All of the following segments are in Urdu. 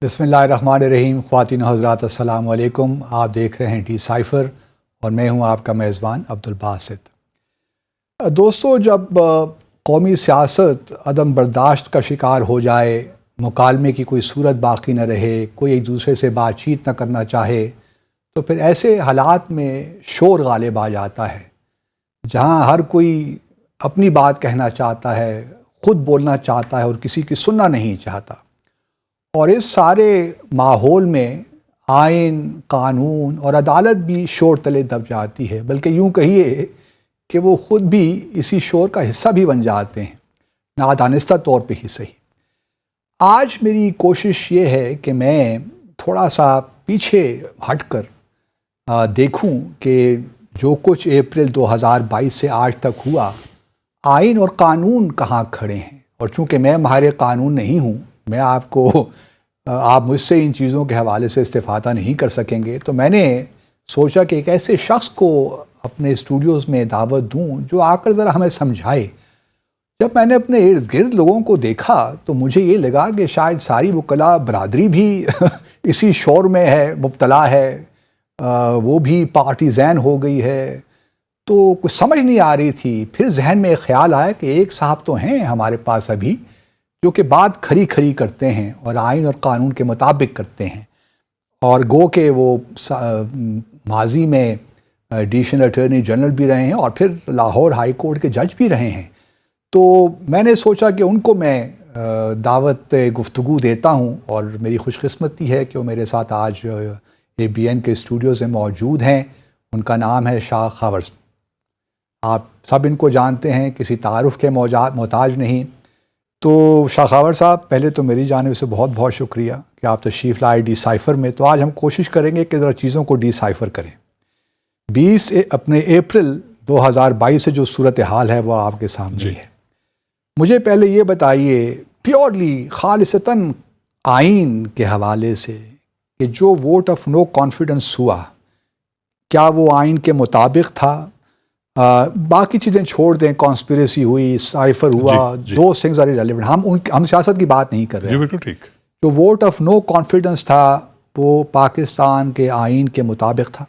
بسم اللہ الرحمن الرحیم۔ خواتین و حضرات السلام علیکم۔ آپ دیکھ رہے ہیں ڈی سائفر اور میں ہوں آپ کا میزبان عبدالباسط۔ دوستو، جب قومی سیاست عدم برداشت کا شکار ہو جائے، مکالمے کی کوئی صورت باقی نہ رہے، کوئی ایک دوسرے سے بات چیت نہ کرنا چاہے، تو پھر ایسے حالات میں شور غالب آ جاتا ہے، جہاں ہر کوئی اپنی بات کہنا چاہتا ہے، خود بولنا چاہتا ہے اور کسی کی سننا نہیں چاہتا۔ اور اس سارے ماحول میں آئین، قانون اور عدالت بھی شور تلے دب جاتی ہے، بلکہ یوں کہیے کہ وہ خود بھی اسی شور کا حصہ بھی بن جاتے ہیں، نادانستہ طور پہ ہی صحیح۔ آج میری کوشش یہ ہے کہ میں تھوڑا سا پیچھے ہٹ کر دیکھوں کہ جو کچھ اپریل 2022 سے آج تک ہوا، آئین اور قانون کہاں کھڑے ہیں۔ اور چونکہ میں ماہر قانون نہیں ہوں، میں آپ مجھ سے ان چیزوں کے حوالے سے استفادہ نہیں کر سکیں گے، تو میں نے سوچا کہ ایک ایسے شخص کو اپنے اسٹوڈیوز میں دعوت دوں جو آ کر ذرا ہمیں سمجھائے۔ جب میں نے اپنے ارد گرد لوگوں کو دیکھا تو مجھے یہ لگا کہ شاید ساری وکلاء برادری بھی اسی شور میں ہے، مبتلا ہے، وہ بھی پارٹیزین ہو گئی ہے، تو کچھ سمجھ نہیں آ رہی تھی۔ پھر ذہن میں ایک خیال آیا کہ ایک صاحب تو ہیں ہمارے پاس ابھی جو کہ بات کھری کھری کرتے ہیں اور آئین اور قانون کے مطابق کرتے ہیں، اور گو کہ وہ ماضی میں ایڈیشنل اٹارنی جنرل بھی رہے ہیں اور پھر لاہور ہائی کورٹ کے جج بھی رہے ہیں۔ تو میں نے سوچا کہ ان کو میں دعوت گفتگو دیتا ہوں، اور میری خوش قسمتی ہے کہ وہ میرے ساتھ آج ABN کے اسٹوڈیوز میں موجود ہیں۔ ان کا نام ہے شاہ خاور۔ آپ سب ان کو جانتے ہیں، کسی تعارف کے محتاج نہیں۔ تو شاہ خاور صاحب، پہلے تو میری جانب سے بہت بہت شکریہ کہ آپ تشریف لائے ڈی سائفر میں۔ تو آج ہم کوشش کریں گے کہ ذرا چیزوں کو ڈی سائفر کریں۔ 20 اپریل 2022 سے جو صورتحال ہے وہ آپ کے سامنے ہے۔ مجھے پہلے یہ بتائیے پیورلی خالصتاً آئین کے حوالے سے کہ جو ووٹ آف نو کانفیڈنس ہوا، کیا وہ آئین کے مطابق تھا؟ باقی چیزیں چھوڑ دیں، کانسپریسی ہوئی، سائفر ہوا، دوز تھنگز آر irrelevant۔ ہم سیاست کی بات نہیں کر رہے ہیں۔ بالکل ٹھیک۔ جو ووٹ آف نو کانفیڈنس تھا وہ پاکستان کے آئین کے مطابق تھا؟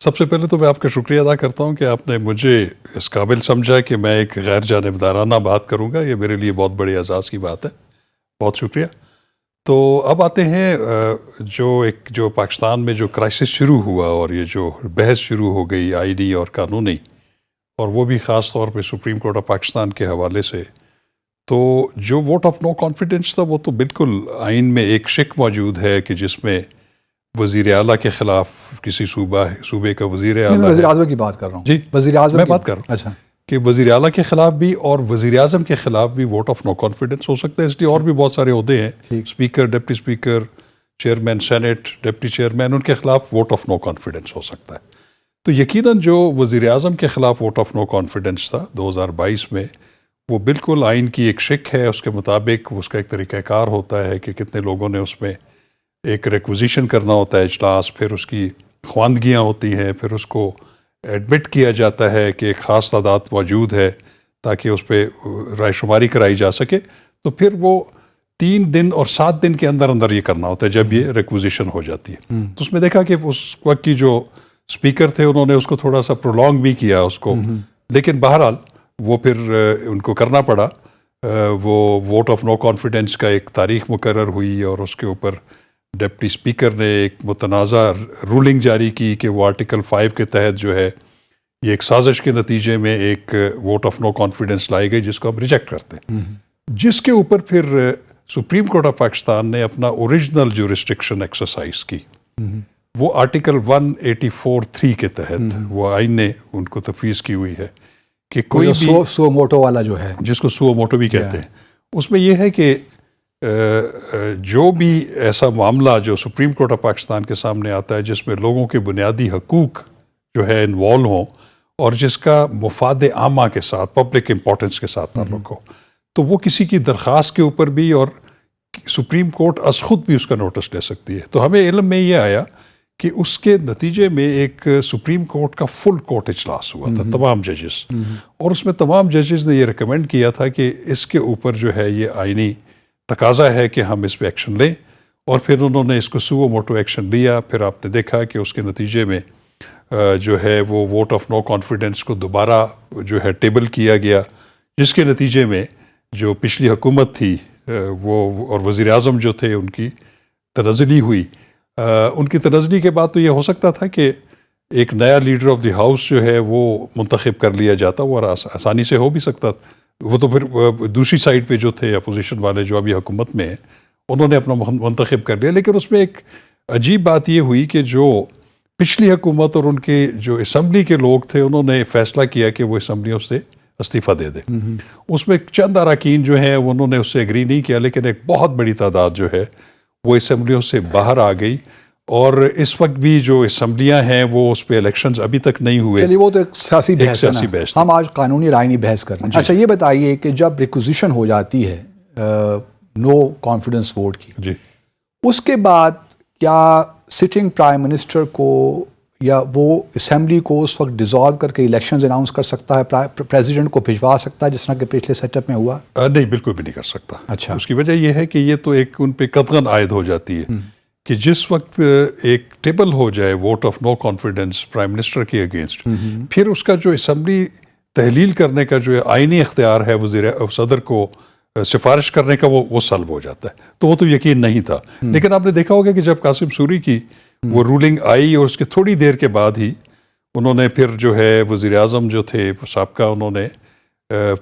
سب سے پہلے تو میں آپ کا شکریہ ادا کرتا ہوں کہ آپ نے مجھے اس قابل سمجھا کہ میں ایک غیر جانبدارانہ بات کروں گا۔ یہ میرے لیے بہت بڑے اعزاز کی بات ہے، بہت شکریہ۔ تو اب آتے ہیں جو پاکستان میں جو کرائسس شروع ہوا اور یہ جو بحث شروع ہو گئی آئینی اور قانونی، اور وہ بھی خاص طور پہ سپریم کورٹ آف پاکستان کے حوالے سے، تو جو ووٹ آف نو کانفیڈنس تھا وہ تو بالکل آئین میں ایک شک موجود ہے کہ جس میں وزیر اعلیٰ کے خلاف کسی صوبے کا وزیر اعلیٰ، وزیر اعظم کی بات کر رہا ہوں۔ جی، وزیر اعظم میں بات کر رہا ہوں۔ اچھا، کہ وزیر اعلیٰ کے خلاف بھی اور وزیر اعظم کے خلاف بھی ووٹ آف نو کانفیڈنس ہو سکتا ہے۔ اس لیے اور بھی بہت سارے عہدے ہیں، speaker, deputy speaker, chairman senate, deputy chairman, ان کے خلاف ووٹ آف نو کانفیڈنس ہو سکتا ہے۔ تو یقیناً جو وزیر اعظم کے خلاف ووٹ آف نو کانفیڈنس تھا 2022 میں، وہ بالکل آئین کی ایک شک ہے۔ اس کے مطابق اس کا ایک طریقہ کار ہوتا ہے کہ کتنے لوگوں نے اس میں ایک ریکوزیشن کرنا ہوتا ہے اجلاس، پھر اس کی خواندگیاں ہوتی ہیں، پھر اس کو ایڈمٹ کیا جاتا ہے کہ ایک خاص تعداد موجود ہے تاکہ اس پہ رائے شماری کرائی جا سکے۔ تو پھر وہ 3 دن اور 7 دن کے اندر اندر یہ کرنا ہوتا ہے جب یہ ریکوزیشن ہو جاتی ہے۔ تو اس میں دیکھا کہ اس وقت کی جو اسپیکر تھے انہوں نے اس کو تھوڑا سا پرولونگ بھی کیا اس کو، لیکن بہرحال وہ پھر ان کو کرنا پڑا۔ وہ ووٹ آف نو کانفیڈنس کا ایک تاریخ مقرر ہوئی اور اس کے اوپر ڈپٹی اسپیکر نے ایک متنازع رولنگ جاری کی کہ وہ آرٹیکل 5 کے تحت جو ہے یہ ایک سازش کے نتیجے میں ایک ووٹ آف نو کانفیڈنس لائی گئی جس کو ہم ریجیکٹ کرتے ہیں، جس کے اوپر پھر سپریم کورٹ آف پاکستان نے اپنا اوریجنل جو ریسٹرکشن ایکسرسائز کی، وہ آرٹیکل 184(3) کے تحت وہ آئین نے ان کو تفویض کی ہوئی ہے کہ کوئی بھی سو موٹو والا جو ہے، جس کو سو موٹو بھی کہتے ہیں، اس میں یہ ہے کہ جو بھی ایسا معاملہ جو سپریم کورٹ آف پاکستان کے سامنے آتا ہے جس میں لوگوں کے بنیادی حقوق جو ہے انوالو ہوں اور جس کا مفاد عامہ کے ساتھ، پبلک امپورٹنس کے ساتھ تعلق ہو، تو وہ کسی کی درخواست کے اوپر بھی اور سپریم کورٹ از خود بھی اس کا نوٹس لے سکتی ہے۔ تو ہمیں علم میں یہ آیا کہ اس کے نتیجے میں ایک سپریم کورٹ کا فل کورٹ اجلاس ہوا تھا، تمام ججز، اور اس میں تمام ججز نے یہ ریکمینڈ کیا تھا کہ اس کے اوپر جو ہے یہ آئینی تقاضا ہے کہ ہم اس پہ ایکشن لیں، اور پھر انہوں نے اس کو سو موٹو ایکشن لیا. پھر آپ نے دیکھا کہ اس کے نتیجے میں جو ہے وہ ووٹ آف نو کانفیڈنس کو دوبارہ جو ہے ٹیبل کیا گیا, جس کے نتیجے میں جو پچھلی حکومت تھی وہ اور وزیر اعظم جو تھے ان کی تنزلی ہوئی. ان کی تنزلی کے بعد تو یہ ہو سکتا تھا کہ ایک نیا لیڈر آف دی ہاؤس جو ہے وہ منتخب کر لیا جاتا, وہ آسانی سے ہو بھی سکتا. وہ تو پھر دوسری سائڈ پہ جو تھے اپوزیشن والے جو ابھی حکومت میں ہیں انہوں نے اپنا منتخب کر لیا. لیکن اس میں ایک عجیب بات یہ ہوئی کہ جو پچھلی حکومت اور ان کے جو اسمبلی کے لوگ تھے انہوں نے فیصلہ کیا کہ وہ اسمبلیوں سے استعفیٰ دے دیں. اس میں چند اراکین جو ہیں انہوں نے اس سے ایگری نہیں کیا, لیکن ایک بہت بڑی تعداد جو ہے وہ اسمبلیوں سے باہر آ گئی. اور اس وقت بھی جو اسمبلیاں ہیں وہ اس پہ الیکشنز ابھی تک نہیں ہوئے. چلیے وہ تو ایک سیاسی بحث ہے, ہم آج قانونی رائنی بحث کر رہے ہیں. اچھا یہ بتائیے کہ جب ریکوزیشن ہو جاتی ہے نو کانفیڈنس ووٹ کی, جی, اس کے بعد کیا سٹنگ پرائم منسٹر کو یا وہ اسمبلی کو اس وقت ڈیزالو کر کے الیکشنز اناؤنس کر سکتا ہے, پریزیڈنٹ کو بھجوا سکتا ہے جس طرح کہ پچھلے سیٹ اپ میں ہوا؟ نہیں, بالکل بھی نہیں کر سکتا. اچھا, اس کی وجہ یہ ہے کہ یہ تو ایک ان پہ قطعاً عائد ہو جاتی ہے کہ جس وقت ایک ٹیبل ہو جائے vote of no confidence prime minister کے اگینسٹ, پھر اس کا جو اسمبلی تحلیل کرنے کا جو آئینی اختیار ہے وزیر صدر کو سفارش کرنے کا وہ سلب ہو جاتا ہے. تو وہ تو یقین نہیں تھا. لیکن آپ نے دیکھا ہوگا کہ جب قاسم سوری کی وہ رولنگ آئی اور اس کے تھوڑی دیر کے بعد ہی انہوں نے پھر جو ہے وزیر اعظم جو تھے سابقہ, انہوں نے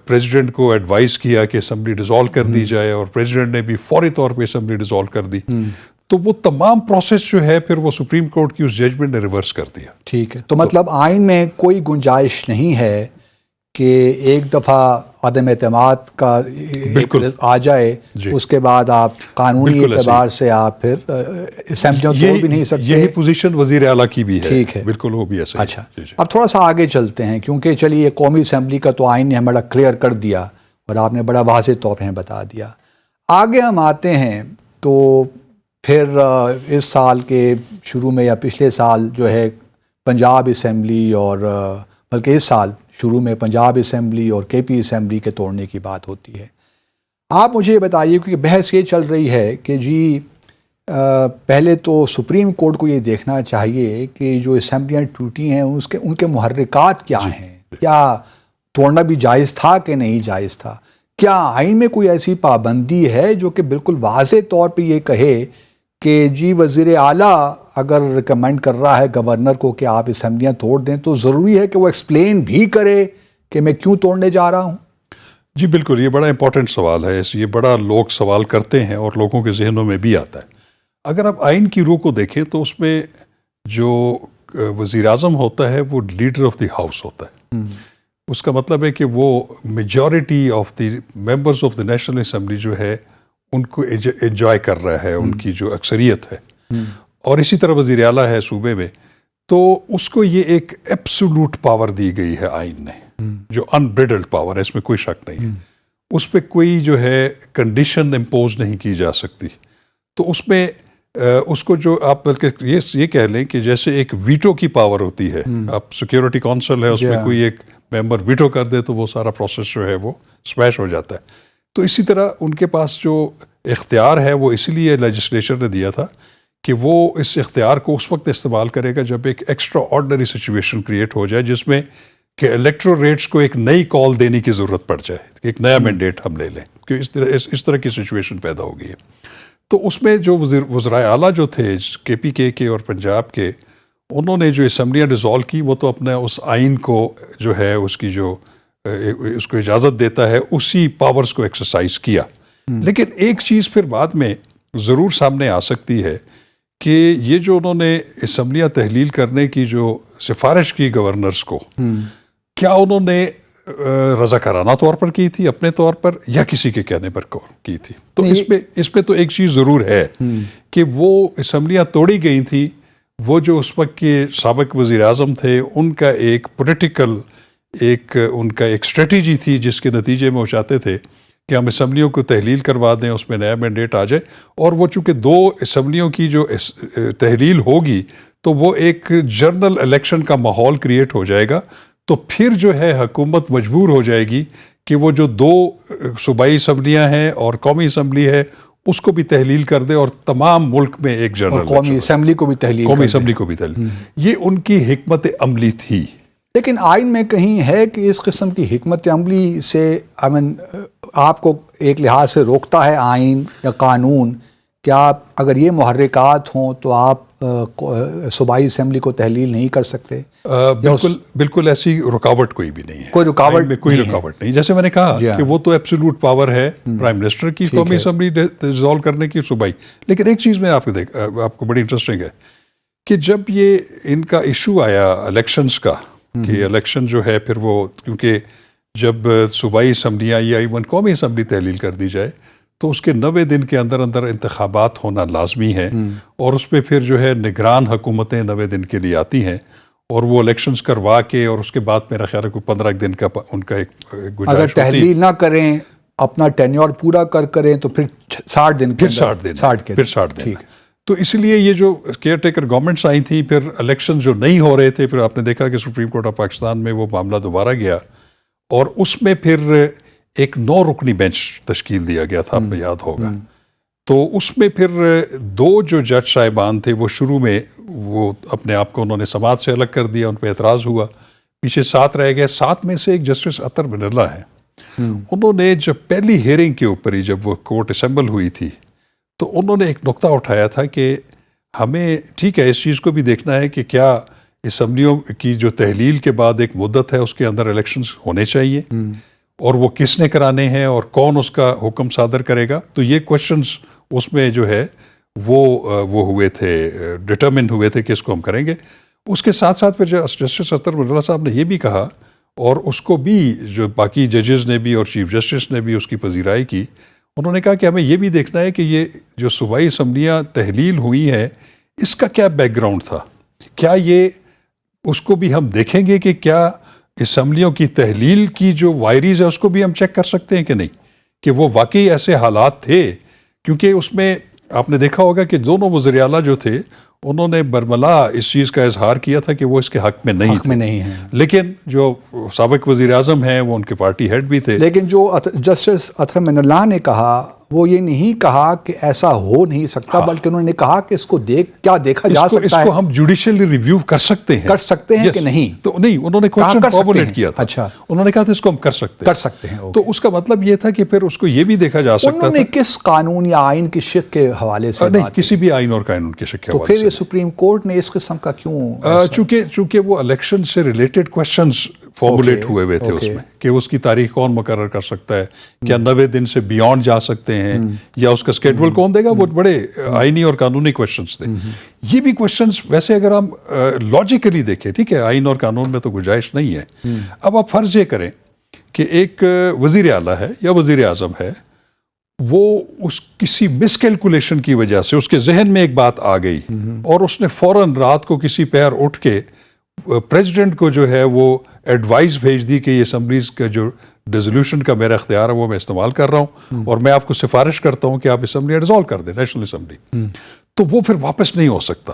پریزیڈنٹ کو ایڈوائز کیا کہ اسمبلی ڈیزالو کر دی جائے, اور پریزیڈنٹ نے بھی فوری طور پہ اسمبلی ڈیزالو کر دی. تو وہ تمام پروسیس جو ہے پھر وہ سپریم کورٹ کی اس ججمنٹ نے ریورس کر دیا. ٹھیک ہے, تو مطلب آئین میں کوئی گنجائش نہیں ہے کہ ایک دفعہ عدم اعتماد کا آ جائے, اس کے بعد آپ قانونی اعتبار سے آپ پھر اسمبلیوں توڑ بھی نہیں سکتے. یہی پوزیشن وزیر اعلیٰ کی بھی ہے. ٹھیک ہے, بالکل وہ بھی ایسا. اچھا, اب تھوڑا سا آگے چلتے ہیں کیونکہ چلیے قومی اسمبلی کا تو آئین نے ہمیں بڑا کلیئر کر دیا اور آپ نے بڑا واضح طور پہ بتا دیا. آگے ہم آتے ہیں تو پھر اس سال کے شروع میں یا پچھلے سال جو ہے پنجاب اسمبلی اور بلکہ اس سال شروع میں پنجاب اسمبلی اور کے پی اسمبلی کے توڑنے کی بات ہوتی ہے. آپ مجھے بتائیے کیونکہ بحث یہ چل رہی ہے کہ جی پہلے تو سپریم کورٹ کو یہ دیکھنا چاہیے کہ جو اسمبلیاں ٹوٹی ہیں ان کے محرکات کیا ہیں, کیا توڑنا بھی جائز تھا کہ نہیں جائز تھا, کیا آئین میں کوئی ایسی پابندی ہے جو کہ بالکل واضح طور پہ یہ کہے کہ جی وزیر اعلیٰ اگر ریکمینڈ کر رہا ہے گورنر کو کہ آپ اسمبلیاں توڑ دیں تو ضروری ہے کہ وہ ایکسپلین بھی کرے کہ میں کیوں توڑنے جا رہا ہوں؟ جی بالکل, یہ بڑا امپورٹنٹ سوال ہے. یہ بڑا لوگ سوال کرتے ہیں اور لوگوں کے ذہنوں میں بھی آتا ہے. اگر آپ آئین کی روح کو دیکھیں تو اس میں جو وزیر اعظم ہوتا ہے وہ لیڈر آف دی ہاؤس ہوتا ہے. اس کا مطلب ہے کہ وہ majority of the members of the national assembly جو ہے ان کو انجوائے کر رہا ہے, ان کی جو اکثریت ہے. اور اسی طرح وزیر اعلیٰ ہے صوبے میں, تو اس کو یہ ایک ایبسولوٹ پاور دی گئی ہے آئین نے, جو انبریڈلڈ پاور ہے, اس میں کوئی شک نہیں ہے. اس پہ کوئی جو ہے کنڈیشن امپوز نہیں کی جا سکتی. تو اس میں اس کو جو آپ بلکہ یہ کہہ لیں کہ جیسے ایک ویٹو کی پاور ہوتی ہے, آپ سیکیورٹی کونسل ہے اس میں کوئی ایک ممبر ویٹو کر دے تو وہ سارا پروسیس جو ہے وہ اسمیش ہو جاتا ہے. تو اسی طرح ان کے پاس جو اختیار ہے وہ اسی لیے لیجسلیچر نے دیا تھا کہ وہ اس اختیار کو اس وقت استعمال کرے گا جب ایک ایکسٹرا آرڈنری سچویشن کریٹ ہو جائے جس میں کہ الیکٹوریٹس کو ایک نئی کال دینے کی ضرورت پڑ جائے, ایک نیا مینڈیٹ ہم لے لیں, کہ اس طرح کی سچویشن پیدا ہو گئی ہے. تو اس میں جو وزرائے اعلیٰ جو تھے کے پی کے اور پنجاب کے, انہوں نے جو اسمبلیاں ڈیزالو کی وہ تو اپنا اس آئین کو جو ہے اس کی جو اس کو اجازت دیتا ہے اسی پاورز کو ایکسرسائز کیا. لیکن ایک چیز پھر بعد میں ضرور سامنے آ سکتی ہے کہ یہ جو انہوں نے اسمبلیاں تحلیل کرنے کی جو سفارش کی گورنرز کو, کیا انہوں نے رضاکارانہ طور پر کی تھی اپنے طور پر یا کسی کے کہنے پر کی تھی؟ تو اس میں تو ایک چیز ضرور ہے کہ وہ اسمبلیاں توڑی گئی تھیں, وہ جو اس وقت کے سابق وزیر اعظم تھے ان کا ایک پولیٹیکل ان کا ایک اسٹریٹجی تھی جس کے نتیجے میں وہ چاہتے تھے کہ ہم اسمبلیوں کو تحلیل کروا دیں, اس میں نیا مینڈیٹ آ جائے. اور وہ چونکہ 2 اسمبلیوں کی جو تحلیل ہوگی تو وہ ایک جنرل الیکشن کا ماحول کریٹ ہو جائے گا. تو پھر جو ہے حکومت مجبور ہو جائے گی کہ وہ جو 2 صوبائی اسمبلیاں ہیں اور قومی اسمبلی ہے اس کو بھی تحلیل کر دے اور تمام ملک میں ایک جنرل قومی اسمبلی کو بھی تحلیل قومی اسمبلی کو بھی تحلیل. یہ ان کی حکمت عملی تھی. لیکن آئین میں کہیں ہے کہ اس قسم کی حکمت عملی سے آپ کو ایک لحاظ سے روکتا ہے آئین یا قانون کہ آپ اگر یہ محرکات ہوں تو آپ صوبائی اسمبلی کو تحلیل نہیں کر سکتے؟ بالکل ایسی رکاوٹ کوئی بھی نہیں ہے. کوئی رکاوٹ میں کوئی رکاوٹ نہیں. جیسے میں نے کہا کہ وہ تو ایبسولوٹ پاور ہے پرائم منسٹر کی قومی اسمبلی ڈیزالو کرنے کی صوبائی. لیکن ایک چیز میں آپ کو بڑی انٹرسٹنگ ہے کہ جب یہ ان کا ایشو آیا الیکشنز کا کہ الیکشن جو ہے پھر وہ کیونکہ جب صوبائی اسمبلیاں یا ایون قومی اسمبلی تحلیل کر دی جائے تو اس کے 90 دن کے اندر انتخابات ہونا لازمی ہے اور اس پہ پھر جو ہے نگران حکومتیں 90 دن کے لیے آتی ہیں اور وہ الیکشنز کروا کے اور اس کے بعد میرا خیال ہے کوئی 15 دن کا ان کا ایک گنجائش اگر تحلیل نہ کریں اپنا ٹینیور پورا کریں تو پھر 60 دن پھر 60 دن. تو اس لیے یہ جو کیئر ٹیکر گورنمنٹس آئی تھیں پھر الیکشن جو نہیں ہو رہے تھے پھر آپ نے دیکھا کہ سپریم کورٹ آف پاکستان میں وہ معاملہ دوبارہ گیا اور اس میں پھر ایک 9 رکنی بینچ تشکیل دیا گیا تھا. آپ کو یاد ہوگا. تو اس میں پھر 2 جو جج صاحبان تھے وہ شروع میں وہ اپنے آپ کو انہوں نے سماعت سے الگ کر دیا, ان پہ اعتراض ہوا, پیچھے 7 رہ گئے. 7 میں سے ایک جسٹس اطہر بن اللہ ہے, انہوں نے جب پہلی ہیئرنگ کے اوپر ہی جب وہ کورٹ اسمبل ہوئی تھی تو انہوں نے ایک نقطہ اٹھایا تھا کہ ہمیں ٹھیک ہے اس چیز کو بھی دیکھنا ہے کہ کیا اسمبلیوں کی جو تحلیل کے بعد ایک مدت ہے اس کے اندر الیکشنز ہونے چاہیے اور وہ کس نے کرانے ہیں اور کون اس کا حکم صادر کرے گا. تو یہ کوشچنز اس میں جو ہے وہ ہوئے تھے, ڈٹرمن ہوئے تھے کہ اس کو ہم کریں گے. اس کے ساتھ ساتھ پھر جسٹس اطہر بن اللہ صاحب نے یہ بھی کہا اور اس کو بھی جو باقی ججز نے بھی اور چیف جسٹس نے بھی اس کی پذیرائی کی. انہوں نے کہا کہ ہمیں یہ بھی دیکھنا ہے کہ یہ جو صوبائی اسمبلیاں تحلیل ہوئی ہیں اس کا کیا بیک گراؤنڈ تھا, کیا یہ اس کو بھی ہم دیکھیں گے کہ کیا اسمبلیوں کی تحلیل کی جو وائریز ہے اس کو بھی ہم چیک کر سکتے ہیں کہ نہیں, کہ وہ واقعی ایسے حالات تھے. کیونکہ اس میں آپ نے دیکھا ہوگا کہ دونوں وزیر اعلیٰ جو تھے انہوں نے برملا اس چیز کا اظہار کیا تھا کہ وہ اس کے حق میں نہیں ہیں, لیکن جو سابق وزیر اعظم ہیں وہ ان کے پارٹی ہیڈ بھی تھے. لیکن جو جسٹس اطہر بن اللہ نے کہا وہ یہ نہیں کہا کہ ایسا ہو نہیں سکتا, بلکہ انہوں نے کہا کہ اس کو دیکھا جا سکتا ہے, اس کو ہم جوڈیشلی ریویو کر سکتے ہیں کہ نہیں. تو نہیں, انہوں نے کوشچن فارمولیٹ کیا تھا. اچھا, انہوں نے کہا تھا اس کو ہم کر سکتے ہیں. تو اس کا مطلب یہ تھا کہ پھر اس کو یہ بھی دیکھا جا سکتا تھا. انہوں نے کس قانون یا آئین کی شق کے حوالے سے نہیں, کسی بھی آئین اور قانون کے شق کے حوالے سے. تو پھر یہ سپریم کورٹ نے اس قسم کا کیوں, چونکہ وہ الیکشن سے ریلیٹڈ کوشچنز فارمولیٹ ہوئے تھے اس میں کہ اس کی تاریخ کون مقرر کر سکتا ہے, کیا 90 دن سے بیونڈ جا سکتے ہیں یا اس کا اسکیڈول کون دے گا. وہ بڑے آئینی اور قانونی کوشچنز تھے. یہ بھی کوشچنز ویسے اگر ہم لاجیکلی دیکھیں, ٹھیک ہے آئین اور قانون میں تو گنجائش نہیں ہے. اب آپ فرض یہ کریں کہ ایک وزیر اعلیٰ ہے یا وزیر اعظم ہے, وہ اس کسی مس کیلکولیشن کی وجہ سے اس کے ذہن میں ایک بات آ گئی اور اس نے فوراً رات کو کسی پہر اٹھ کے پریزیڈنٹ کو جو ہے وہ ایڈوائز بھیج دی کہ یہ اسمبلیز کا جو ڈیزولوشن کا میرا اختیار ہے وہ میں استعمال کر رہا ہوں اور میں آپ کو سفارش کرتا ہوں کہ آپ اسمبلی ڈیزالو کر دیں, نیشنل اسمبلی. تو وہ پھر واپس نہیں ہو سکتا.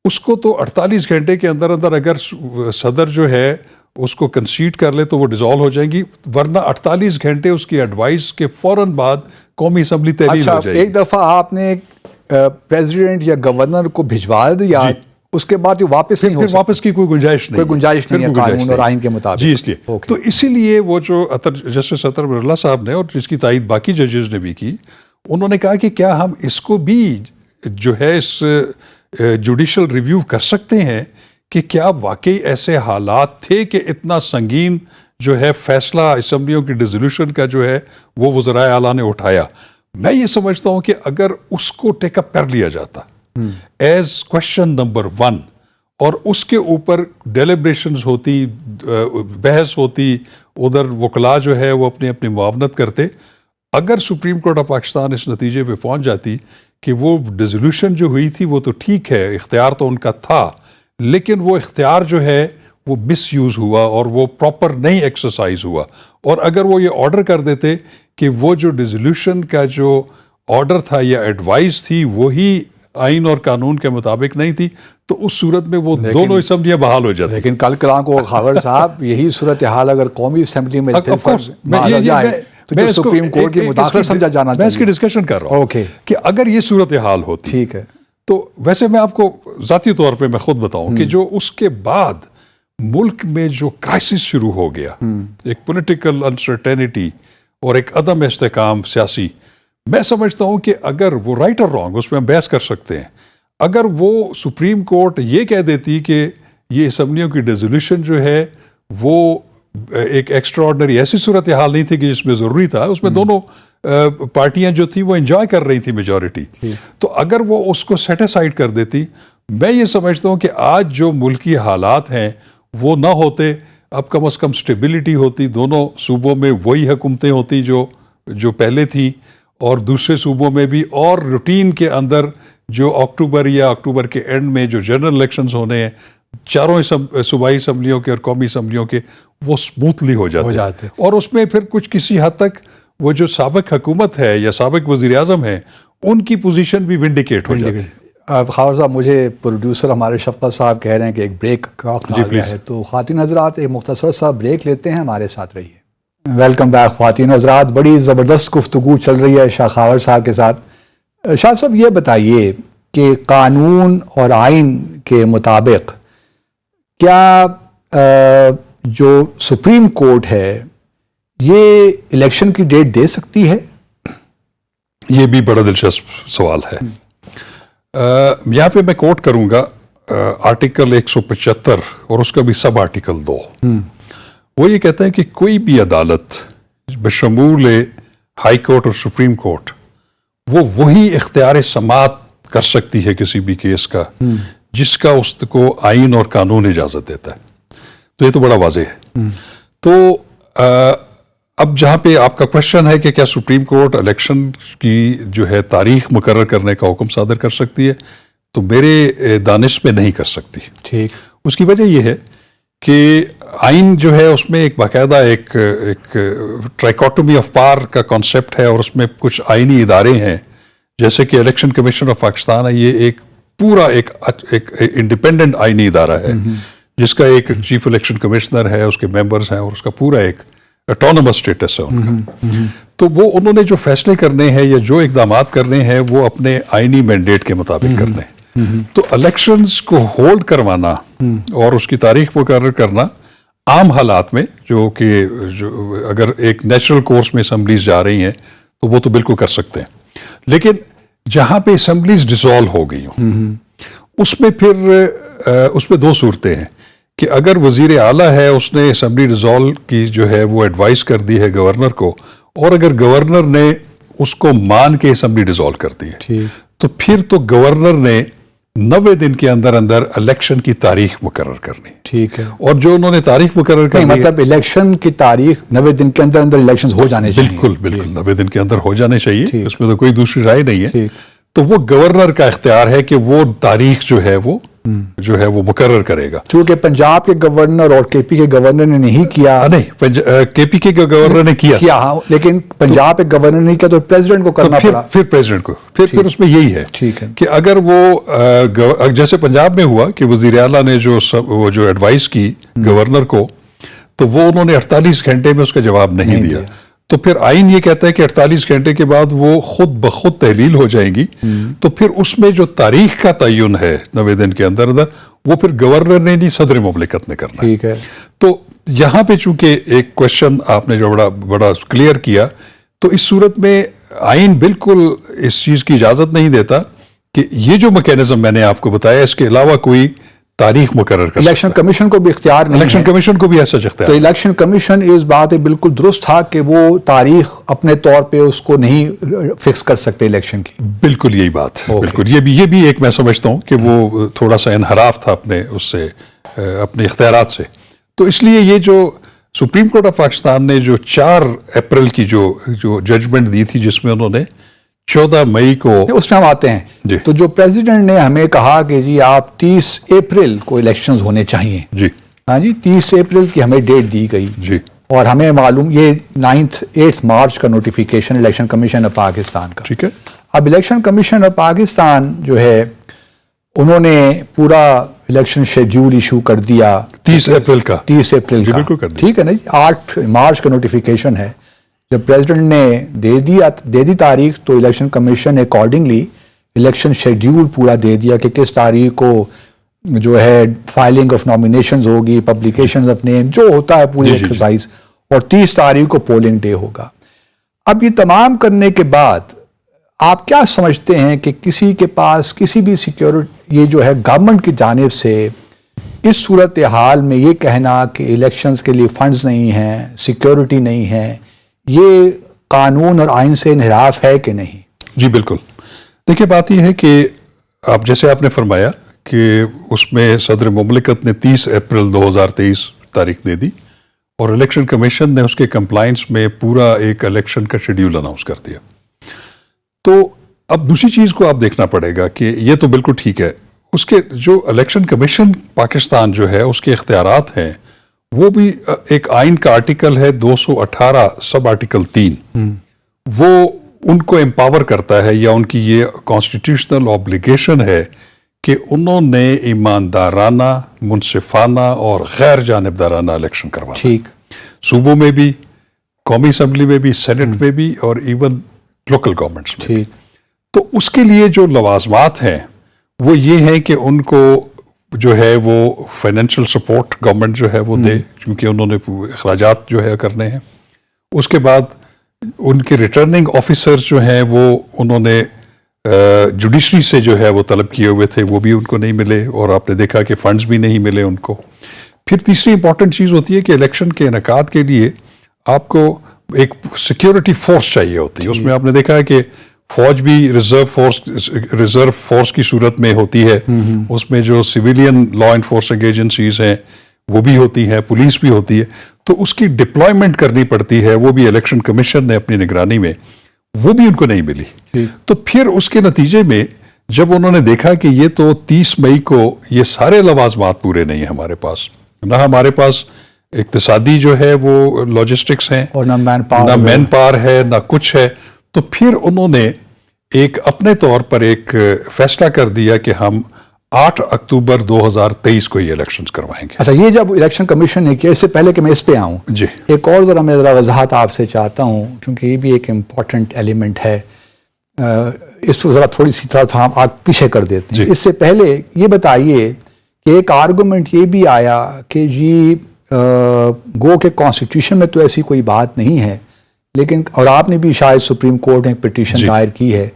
اس کو تو 48 گھنٹے کے اندر اگر صدر جو ہے اس کو کنسیڈ کر لے تو وہ ڈیزالو ہو جائیں گی, ورنہ 48 گھنٹے اس کی ایڈوائز کے فوراً بعد قومی اسمبلی تحلیل ہو جائے گی. ایک دفعہ آپ نے پریزیڈنٹ یا گورنر کو بھجوا دیا, اس کے بعد واپس نہیں ہو سکتا, واپس کی کوئی گنجائش نہیں ہے قانون اور آئین کے مطابق. جی, اس لیے تو اسی لیے وہ جو جسٹس اطہر بن اللہ صاحب نے اور جس کی تائید باقی ججز نے بھی کی, انہوں نے کہا کہ کیا ہم اس کو بھی جو ہے اس جوڈیشل ریویو کر سکتے ہیں کہ کیا واقعی ایسے حالات تھے کہ اتنا سنگین جو ہے فیصلہ اسمبلیوں کی ڈیزولوشن کا جو ہے وہ وزرائے اعلیٰ نے اٹھایا. میں یہ سمجھتا ہوں کہ اگر اس کو ٹیک اپ کر لیا جاتا ایز کوشچن نمبر 1 اور اس کے اوپر ڈیلیبریشنز ہوتی, بحث ہوتی, ادھر وکلاء جو ہے وہ اپنی اپنی معاونت کرتے, اگر سپریم کورٹ آف پاکستان اس نتیجے پہ پہنچ جاتی کہ وہ ڈیزولوشن جو ہوئی تھی وہ تو ٹھیک ہے, اختیار تو ان کا تھا, لیکن وہ اختیار جو ہے وہ مس یوز ہوا اور وہ پراپر نہیں ایکسرسائز ہوا, اور اگر وہ یہ آرڈر کر دیتے کہ وہ جو ڈیزولوشن کا جو آرڈر تھا یا ایڈوائز تھی وہی آئین اور قانون کے مطابق نہیں تھی, تو اس صورت میں وہ دونوں اسمبلیاں بحال ہو جاتی. لیکن کل کلام کو خاور صاحب یہی صورتحال اگر قومی اسمبلی میں تو جو سپریم کورٹ کی مداخلت سمجھا جانا میں اس کی ڈسکشن کر رہا ہوں کہ اگر یہ صورتحال ہوتی ٹھیک ہے تو ویسے میں آپ کو ذاتی طور پہ میں خود بتاؤں کہ جو اس کے بعد ملک میں جو کرائسس شروع ہو گیا، ایک پولیٹیکل انسرٹینٹی اور ایک عدم استحکام سیاسی، میں سمجھتا ہوں کہ اگر وہ رائٹ اور رانگ اس پہ ہم بحث کر سکتے ہیں، اگر وہ سپریم کورٹ یہ کہہ دیتی کہ یہ اسمبلیوں کی ڈیزولوشن جو ہے وہ ایک ایکسٹرا آرڈنری ایسی صورتحال نہیں تھی کہ جس میں ضروری تھا، اس میں دونوں پارٹیاں جو تھیں وہ انجوائے کر رہی تھی میجورٹی، تو اگر وہ اس کو سیٹ اسائڈ کر دیتی، میں یہ سمجھتا ہوں کہ آج جو ملکی حالات ہیں وہ نہ ہوتے، اب کم از کم سٹیبلٹی ہوتی، دونوں صوبوں میں وہی حکومتیں ہوتی جو پہلے تھیں، اور دوسرے صوبوں میں بھی، اور روٹین کے اندر جو اکتوبر یا اکتوبر کے اینڈ میں جو جنرل الیکشنز ہونے ہیں چاروں صوبائی اسمبلیوں کے اور قومی اسمبلیوں کے، وہ سموتھلی ہو جاتے اور اس میں پھر کچھ کسی حد تک وہ جو سابق حکومت ہے یا سابق وزیر اعظم ہے ان کی پوزیشن بھی ونڈیکیٹ ہو جاتی ہے۔ خاور صاحب، مجھے پروڈیوسر ہمارے شفقت صاحب کہہ رہے ہیں کہ ایک بریک کا وقت آ گیا ہے، تو خواتین حضرات ایک مختصر سا بریک لیتے ہیں، ہمارے ساتھ رہیے۔ ویلکم بیک خواتین حضرات، بڑی زبردست گفتگو چل رہی ہے شاہ خاور صاحب کے ساتھ۔ شاہ صاحب یہ بتائیے کہ قانون اور آئین کے مطابق کیا جو سپریم کورٹ ہے یہ الیکشن کی ڈیٹ دے سکتی ہے؟ یہ بھی بڑا دلچسپ سوال ہے۔ یہاں پہ میں کوٹ کروں گا آرٹیکل 175 اور اس کا بھی سب آرٹیکل 2۔ وہ یہ کہتا ہے کہ کوئی بھی عدالت بشمول ہائی کورٹ اور سپریم کورٹ وہ وہی اختیار سماعت کر سکتی ہے کسی بھی کیس کا جس کا اس کو آئین اور قانون اجازت دیتا ہے۔ تو یہ تو بڑا واضح ہے۔ تو اب جہاں پہ آپ کا کوشچن ہے کہ کیا سپریم کورٹ الیکشن کی جو ہے تاریخ مقرر کرنے کا حکم صادر کر سکتی ہے، تو میرے دانش میں نہیں کر سکتی۔ ٹھیک، اس کی وجہ یہ ہے کہ آئین جو ہے اس میں ایک باقاعدہ ایک ٹرائکوٹومی آف پاور کا کانسیپٹ ہے، اور اس میں کچھ آئینی ادارے ہیں جیسے کہ الیکشن کمیشن آف پاکستان ہے، یہ ایک پورا ایک انڈیپینڈنٹ آئینی ادارہ ہے جس کا ایک چیف الیکشن کمشنر ہے، اس کے ممبرز ہیں، اور اس کا پورا ایک اٹونومس اسٹیٹس ہے ان کا۔ تو وہ انہوں نے جو فیصلے کرنے ہیں یا جو اقدامات کرنے ہیں وہ اپنے آئینی مینڈیٹ کے مطابق کرنے ہیں۔ تو الیکشنز کو ہولڈ کروانا اور اس کی تاریخ مقرر کرنا عام حالات میں جو اگر ایک نیچرل کورس میں اسمبلیز جا رہی ہیں تو وہ تو بالکل کر سکتے ہیں، لیکن جہاں پہ اسمبلیز ڈیزالو ہو گئی ہوں اس میں پھر اس میں دو صورتیں ہیں کہ اگر وزیر اعلیٰ ہے اس نے اسمبلی ڈیزالو کی جو ہے وہ ایڈوائز کر دی ہے گورنر کو، اور اگر گورنر نے اس کو مان کے اسمبلی ڈیزالو کر دی ہے تو پھر تو گورنر نے 90 دن کے اندر اندر الیکشن کی تاریخ مقرر کرنی۔ ٹھیک ہے، اور جو انہوں نے تاریخ مقرر کرنی مطلب الیکشن کی تاریخ 90 دن کے اندر اندر الیکشن ہو جانے چاہیے۔ بالکل 90 دن کے اندر ہو جانے چاہیے، اس میں تو کوئی دوسری رائے نہیں ہے۔ تو وہ گورنر کا اختیار ہے کہ وہ تاریخ جو ہے وہ مقرر کرے گا۔ چونکہ پنجاب کے گورنر اور کے پی کے گورنر نے نہیں کیا، نہیں، کے پی کے گورنر نے کیا، ہاں، لیکن پنجاب کے گورنر نے نہیں کیا تو پریزیڈنٹ کو کرنا پڑا۔ پھر پریزیڈنٹ کو پھر اس میں یہی ہے کہ اگر وہ جیسے پنجاب میں ہوا کہ وزیر اعلیٰ نے جو ایڈوائز کی گورنر کو، تو وہ انہوں نے 48 گھنٹے میں اس کا جواب نہیں دیا، تو پھر آئین یہ کہتا ہے کہ 48 گھنٹے کے بعد وہ خود بخود تحلیل ہو جائیں گی، تو پھر اس میں جو تاریخ کا تعین ہے 90 دن کے اندر اندر وہ پھر گورنر نے نہیں صدر مملکت نے کرنا۔ ٹھیک ہے، تو یہاں پہ چونکہ ایک کوشچن آپ نے جو بڑا کلیئر کیا، تو اس صورت میں آئین بالکل اس چیز کی اجازت نہیں دیتا کہ یہ جو میکینزم میں نے آپ کو بتایا اس کے علاوہ کوئی تاریخ مقرر کر سکتا۔ الیکشن کمیشن کو بھی اختیار نہیں ہے، الیکشن کمیشن کو بھی ایسا اختیار، تو الیکشن کمیشن اس بات بالکل درست تھا کہ وہ تاریخ اپنے طور پہ اس کو نہیں فکس کر سکتے الیکشن کی۔ بالکل یہی بات، بالکل یہ بھی ایک میں سمجھتا ہوں کہ وہ تھوڑا سا انحراف تھا اپنے اختیارات سے۔ تو اس لیے یہ جو سپریم کورٹ آف پاکستان نے جو 4 اپریل کی جو ججمنٹ دی تھی جس میں انہوں نے 14 مئی کو، اس میں ہم آتے ہیں، تو جو پریزیڈنٹ نے ہمیں کہا کہ جی آپ 30 اپریل کو الیکشنز ہونے چاہیے، جی ہاں جی، 30 اپریل کی ہمیں ڈیٹ دی گئی، جی، اور ہمیں معلوم یہ 8 مارچ کا notification election commission of Pakistan کا۔ ٹھیک ہے، اب الیکشن کمیشن آف پاکستان جو ہے انہوں نے پورا الیکشن شیڈیول ایشو کر دیا 30 اپریل کا، 30 اپریل کا، بالکل کر دیا، ٹھیک ہے نا جی، 8 مارچ کا نوٹیفیکیشن ہے، جب پریزیڈنٹ نے دے دی تاریخ تو الیکشن کمیشن نے اکارڈنگلی الیکشن شیڈیول پورا دے دیا کہ کس تاریخ کو جو ہے فائلنگ آف نامینیشنز ہوگی, پبلیکیشن آف نیم جو ہوتا ہے پوری ایکسرسائز, اور 30 تاریخ کو پولنگ ڈے ہوگا. اب یہ تمام کرنے کے بعد آپ کیا سمجھتے ہیں کہ کسی کے پاس کسی بھی سیکیورٹی یہ جو ہے گورنمنٹ کی جانب سے اس صورتحال میں یہ کہنا کہ الیکشنز کے لیے فنڈز نہیں ہیں, سیکیورٹی نہیں ہے, یہ قانون اور آئین سے انحراف ہے کہ نہیں؟ جی بالکل. دیکھیے بات یہ ہے کہ جیسے آپ نے فرمایا کہ اس میں صدر مملکت نے 30 اپریل 2023 تاریخ دے دی اور الیکشن کمیشن نے اس کے کمپلائنس میں پورا ایک الیکشن کا شیڈیول اناؤنس کر دیا. تو اب دوسری چیز کو آپ دیکھنا پڑے گا کہ یہ تو بالکل ٹھیک ہے, اس کے جو الیکشن کمیشن پاکستان جو ہے اس کے اختیارات ہیں وہ بھی ایک آئین کا آرٹیکل ہے 218 سب آرٹیکل 3, وہ ان کو امپاور کرتا ہے یا ان کی یہ کانسٹیٹیوشنل اوبلیگیشن ہے کہ انہوں نے ایماندارانہ, منصفانہ اور غیر جانبدارانہ الیکشن کروانا. ٹھیک. صوبوں میں بھی, قومی اسمبلی میں بھی, سینٹ میں بھی اور ایون لوکل گورنمنٹس میں. ٹھیک. تو اس کے لیے جو لوازمات ہیں وہ یہ ہے کہ ان کو جو ہے وہ فائنینشیل سپورٹ گورنمنٹ جو ہے وہ دے, کیونکہ انہوں نے اخراجات جو ہے کرنے ہیں. اس کے بعد ان کے ریٹرننگ آفیسرز جو ہیں وہ انہوں نے جوڈیشری سے جو ہے وہ طلب کیے ہوئے تھے, وہ بھی ان کو نہیں ملے اور آپ نے دیکھا کہ فنڈز بھی نہیں ملے ان کو. پھر تیسری امپورٹنٹ چیز ہوتی ہے کہ الیکشن کے انعقاد کے لیے آپ کو ایک سیکیورٹی فورس چاہیے ہوتی ہے. اس میں آپ نے دیکھا ہے کہ فوج بھی ریزرو فورس کی صورت میں ہوتی ہے, اس میں جو سویلین لا انفورسنگ ایجنسیز ہیں وہ بھی ہوتی ہیں, پولیس بھی ہوتی ہے, تو اس کی ڈپلائمنٹ کرنی پڑتی ہے, وہ بھی الیکشن کمیشن نے اپنی نگرانی میں, وہ بھی ان کو نہیں ملی. تو پھر اس کے نتیجے میں جب انہوں نے دیکھا کہ یہ تو 30 مئی کو یہ سارے لوازمات پورے نہیں ہیں ہمارے پاس, نہ ہمارے پاس اقتصادی جو ہے وہ لاجسٹکس ہیں اور نہ مین پاور ہے, نہ کچھ ہے, تو پھر انہوں نے ایک اپنے طور پر ایک فیصلہ کر دیا کہ ہم 8 اکتوبر 2023 کو یہ الیکشنز کروائیں گے. اچھا, یہ جب الیکشن کمیشن نے کیا, اس سے پہلے کہ میں اس پہ آؤں, جی ایک اور ذرا میں وضاحت آپ سے چاہتا ہوں کیونکہ یہ بھی ایک امپورٹنٹ ایلیمنٹ ہے, اس کو ذرا تھوڑی سی طرح ہم آپ پیچھے کر دیتے ہیں. اس سے پہلے یہ بتائیے کہ ایک آرگومنٹ یہ بھی آیا کہ جی گو کہ کانسٹیٹیوشن میں تو ایسی کوئی بات نہیں ہے, لیکن اور آپ نے بھی شاید سپریم کورٹ میں ایک پٹیشن دائر کی ہے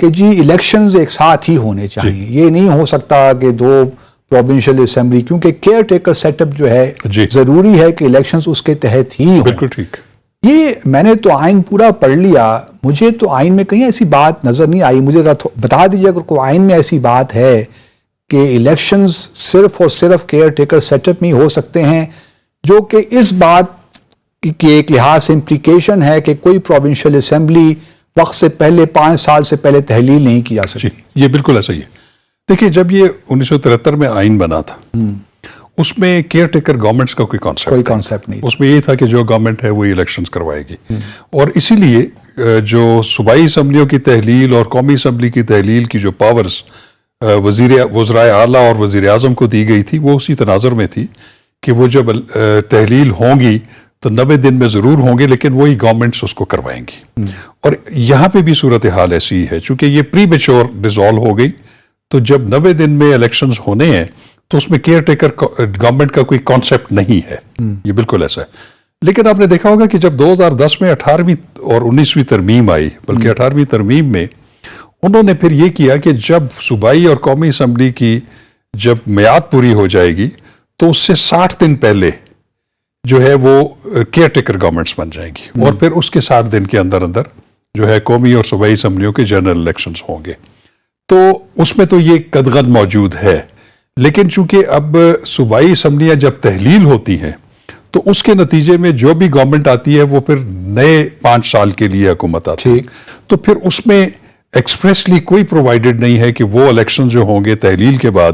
کہ جی الیکشنز ایک ساتھ ہی ہونے چاہیے, یہ نہیں ہو سکتا کہ 2 پروونشل اسمبلی, کیونکہ کیئر ٹیکر سیٹ اپ جو ہے ضروری ہے کہ الیکشنز اس کے تحت ہی ہوں. بالکل ٹھیک. یہ میں نے تو آئین پورا پڑھ لیا, مجھے تو آئین میں کہیں ایسی بات نظر نہیں آئی. مجھے بتا دیجیے اگر کوئی آئین میں ایسی بات ہے کہ الیکشنز صرف اور صرف کیئر ٹیکر سیٹ اپ میں ہو سکتے ہیں, جو کہ اس بات کی ایک لحاظ سے امپلیکیشن ہے کہ کوئی پروونشل اسمبلی وقت سے پہلے 5 سال سے پہلے تحلیل نہیں کی جا سکتی. یہ بالکل ایسا ہی ہے. دیکھیے جب یہ 1973 میں آئین بنا تھا اس میں کیئر ٹیکر گورنمنٹس کا کوئی کانسیپٹ نہیں, اس میں یہ تھا کہ جو گورنمنٹ ہے وہ الیکشنز کروائے گی, اور اسی لیے جو صوبائی اسمبلیوں کی تحلیل اور قومی اسمبلی کی تحلیل کی جو پاورز وزرائے اعلیٰ اور وزیر اعظم کو دی گئی تھی وہ اسی تناظر میں تھی کہ وہ جب تحلیل ہوں گی تو 90 دن میں ضرور ہوں گے, لیکن وہی گورنمنٹس اس کو کروائیں گی. اور یہاں پہ بھی صورتحال ایسی ہے, چونکہ یہ پری میچور ڈیزالو ہو گئی, تو جب 90 دن میں الیکشنز ہونے ہیں تو اس میں کیئر ٹیکر گورنمنٹ کا کوئی کانسیپٹ نہیں ہے, یہ بالکل ایسا ہے. لیکن آپ نے دیکھا ہوگا کہ جب 2010 میں 18ویں اور 19ویں ترمیم آئی, بلکہ 18ویں ترمیم میں انہوں نے پھر یہ کیا کہ جب صوبائی اور قومی اسمبلی کی جب میعاد پوری ہو جائے گی تو اس سے 60 دن پہلے جو ہے وہ کیئر ٹیکر گورنمنٹس بن جائیں گی, اور پھر اس کے 60 دن کے اندر جو ہے قومی اور صوبائی اسمبلیوں کے جنرل الیکشنز ہوں گے. تو اس میں تو یہ قدغن موجود ہے, لیکن چونکہ اب صوبائی اسمبلیاں جب تحلیل ہوتی ہیں تو اس کے نتیجے میں جو بھی گورنمنٹ آتی ہے وہ پھر نئے 5 سال کے لیے حکومت آتی ہے, تو پھر اس میں ایکسپریسلی کوئی پرووائڈڈ نہیں ہے کہ وہ الیکشن جو ہوں گے تحلیل کے بعد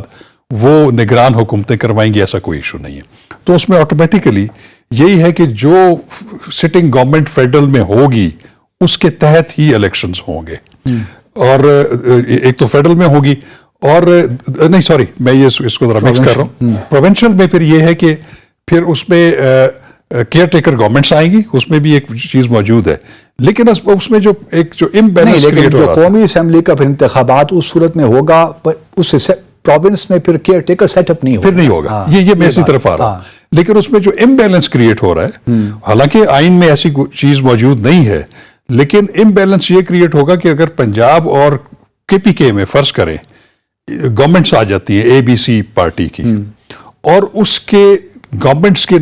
وہ نگران حکومتیں کروائیں گی, ایسا کوئی ایشو نہیں ہے. تو اس میں آٹومیٹیکلی یہی ہے کہ جو سٹنگ گورنمنٹ فیڈرل میں ہوگی اس کے تحت ہی الیکشنز ہوں گے, اور ایک تو فیڈرل میں ہوگی, اور نہیں سوری میں یہ اس کو ذرا مکس کر رہا ہوں, پروونشل میں پھر یہ ہے کہ پھر اس میں کیئر ٹیکر گورنمنٹس آئیں گی، اس میں بھی ایک چیز موجود ہے، لیکن اس میں جو امبیلنس کریٹ ہو رہا جو قومی اسمبلی کا پھر انتخابات اس صورت میں ہوگا، پر اس پروونس میں پھر کیئر ٹیکر سیٹ اپ نہیں ہوگا، پھر نہیں ہوگا. یہ میں اسی طرف آ رہا ہوں. لیکن اس میں جو امبیلنس کریٹ ہو رہا ہے، حالانکہ آئین میں ایسی چیز موجود نہیں ہے، لیکن امبیلنس یہ کریٹ ہوگا کہ اگر پنجاب اور KPK میں فرض کریں گورنمنٹس آ جاتی ہیں ABC پارٹی کی، اور اس کے گورنمنٹس کے